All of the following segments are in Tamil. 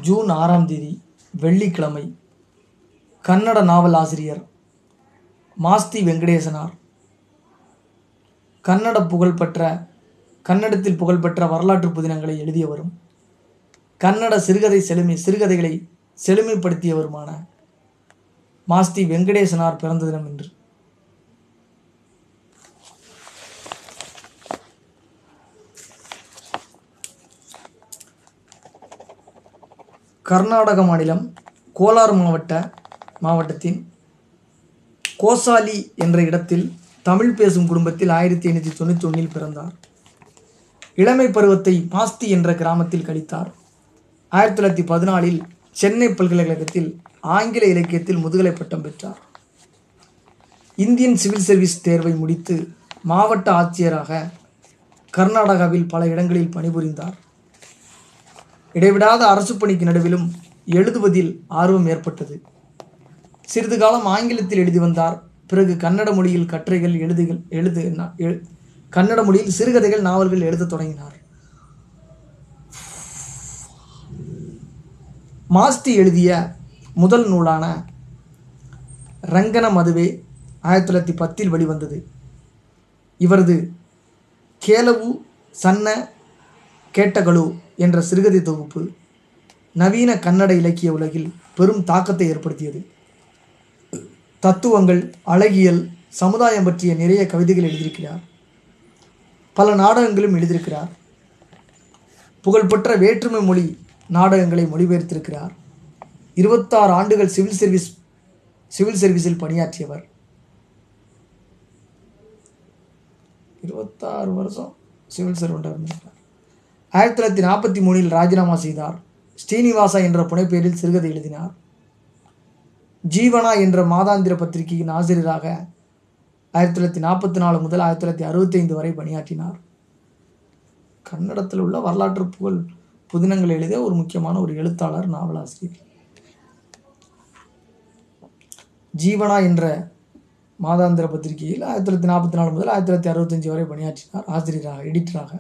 ஜூன் 6ஆம் தேதி வெள்ளிக்கிழமை கன்னட நாவல் ஆசிரியர் மாஸ்தி வெங்கடேசனார் கன்னடத்தில் புகழ்பெற்ற வரலாற்று புதினங்களை எழுதியவரும் கன்னட சிறுகதைகளை செழுமைப்படுத்தியவருமான மாஸ்தி வெங்கடேசனார் பிறந்த தினம் இன்று. கர்நாடக மாநிலம் கோலார் மாவட்டத்தின் கோசாலி என்ற இடத்தில் தமிழ் பேசும் குடும்பத்தில் 1891 பிறந்தார். இளமை பருவத்தை மாஸ்தி என்ற கிராமத்தில் கழித்தார். 1914 சென்னை பல்கலைக்கழகத்தில் ஆங்கில இலக்கியத்தில் முதுகலை பட்டம் பெற்றார். இந்தியன் சிவில் சர்வீஸ் தேர்வை முடித்து மாவட்ட ஆட்சியராக கர்நாடகாவில் பல இடங்களில் பணிபுரிந்தார். இடைவிடாத அரசு பணிக்கு நடுவிலும் எழுதுவதில் ஆர்வம் ஏற்பட்டது. சிறிது காலம் ஆங்கிலத்தில் எழுதி வந்தார். பிறகு கன்னட மொழியில் கன்னட மொழியில் சிறுகதைகள், நாவல்கள் எழுத தொடங்கினார். மாஸ்தி எழுதிய முதல் நூலான ரங்கன மதுவே 1910 வெளிவந்தது. இவரது கேலவு சன்ன கேட்டகளு என்ற சிறுகதை தொகுப்பு நவீன கன்னட இலக்கிய உலகில் பெரும் தாக்கத்தை ஏற்படுத்தியது. தத்துவங்கள், அழகியல், சமுதாயம் பற்றிய நிறைய கவிதைகள் எழுதியிருக்கிறார். பல நாடகங்களும் எழுதியிருக்கிறார். புகழ்பெற்ற வேற்றுமை மொழி நாடகங்களை மொழிபெயர்த்திருக்கிறார். 26 ஆண்டுகள் சிவில் சர்வீஸில் பணியாற்றியவர். 26 வருஷம் சிவில் சர்வெண்டாக இருந்திருக்கிறார். 1943 ராஜினாமா செய்தார். ஸ்ரீனிவாசா என்ற புனைப்பெயரில் சிறுகதை எழுதினார். ஜீவனா என்ற மாதாந்திர பத்திரிகையின் ஆசிரியராக 1944 முதல் 1965 வரை பணியாற்றினார். கன்னடத்தில் உள்ள வரலாற்று புதினங்கள் எழுதிய ஒரு முக்கியமான ஒரு எழுத்தாளர், நாவலாசிரியர். ஜீவனா என்ற மாதாந்திர பத்திரிகையில் 1944 முதல் 1965 வரை பணியாற்றினார் ஆசிரியராக, எடிட்டராக.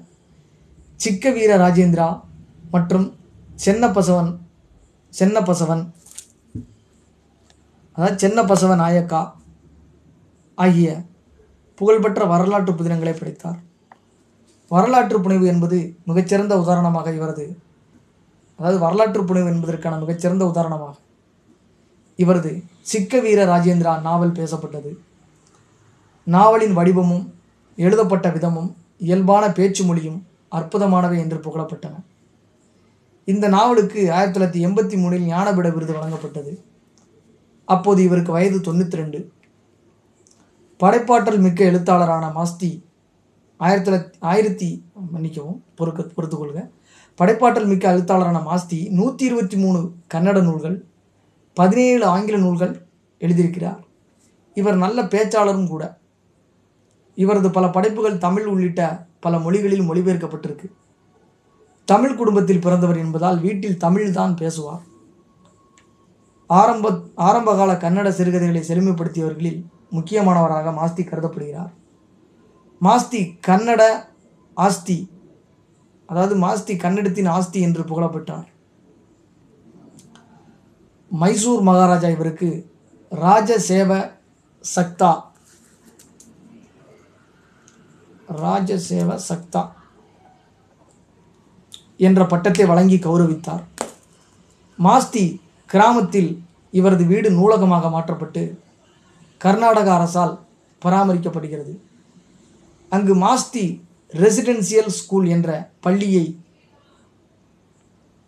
சிக்க வீர ராஜேந்திரா மற்றும் சென்னபசவ நாயக்கா ஆகிய புகழ்பெற்ற வரலாற்று புதினங்களை படைத்தார். வரலாற்று புனைவு என்பது மிகச்சிறந்த உதாரணமாக வரலாற்று புனைவு என்பதற்கான மிகச்சிறந்த உதாரணமாக இவரது சிக்க வீர ராஜேந்திரா நாவல் பேசப்பட்டது. நாவலின் வடிவமும் எழுதப்பட்ட விதமும் இயல்பான பேச்சு மொழியும் அற்புதமானவை என்று புகழப்பட்டன. இந்த நாவலுக்கு 1983 ஞானபீட விருது வழங்கப்பட்டது. அப்போது இவருக்கு வயது 92. படைப்பாற்றல் மிக்க எழுத்தாளரான மாஸ்தி படைப்பாற்றல் மிக்க எழுத்தாளரான மாஸ்தி 123 கன்னட நூல்கள், 17 ஆங்கில நூல்கள் எழுதியிருக்கிறார். இவர் நல்ல பேச்சாளரும் கூட. இவரது பல படைப்புகள் தமிழ் உள்ளிட்ட பல மொழிகளில் மொழிபெயர்க்கப்பட்டிருக்கு. தமிழ் குடும்பத்தில் பிறந்தவர் என்பதால் வீட்டில் தமிழ் தான் பேசுவார். ஆரம்பகால கன்னட சிறுகதைகளை செழுமைப்படுத்தியவர்களில் முக்கியமானவராக மாஸ்தி கருதப்படுகிறார். மாஸ்தி கன்னட ஆஸ்தி, மாஸ்தி கன்னடத்தின் ஆஸ்தி என்று புகழப்பட்டார். மைசூர் மகாராஜா இவருக்கு ராஜசேவ சக்தா என்ற பட்டத்தை வழங்கி கௌரவித்தார். மாஸ்தி கிராமத்தில் இவரது வீடு நூலகமாக மாற்றப்பட்டு கர்நாடக அரசால் பராமரிக்கப்படுகிறது. அங்கு மாஸ்தி ரெசிடென்சியல் ஸ்கூல் என்ற பள்ளியை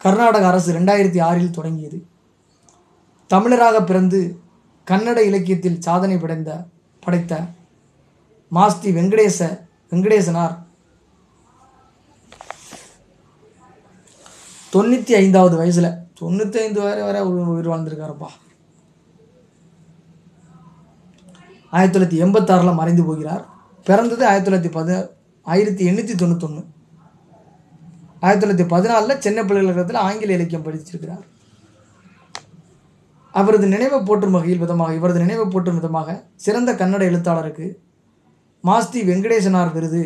கர்நாடக அரசு 2006 தொடங்கியது. தமிழராக பிறந்து கன்னட இலக்கியத்தில் சாதனை படைத்த மாஸ்தி வெங்கடேசனார் 95வது வயசுல 95 வரை உயிர் வாழ்ந்திருக்காரப்பா. 1986 மறைந்து போகிறார். பிறந்தது 1891. 1914 சென்னை பல்கலைக்கழகத்தில் ஆங்கில இலக்கியம் படிச்சிருக்கிறார். இவரது நினைவை போற்றும் விதமாக சிறந்த கன்னட எழுத்தாளருக்கு மாஸ்தி வெங்கடேசனார் விருது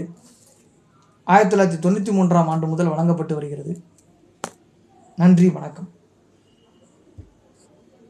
1993 முதல் வழங்கப்பட்டு வருகிறது. நன்றி, வணக்கம்.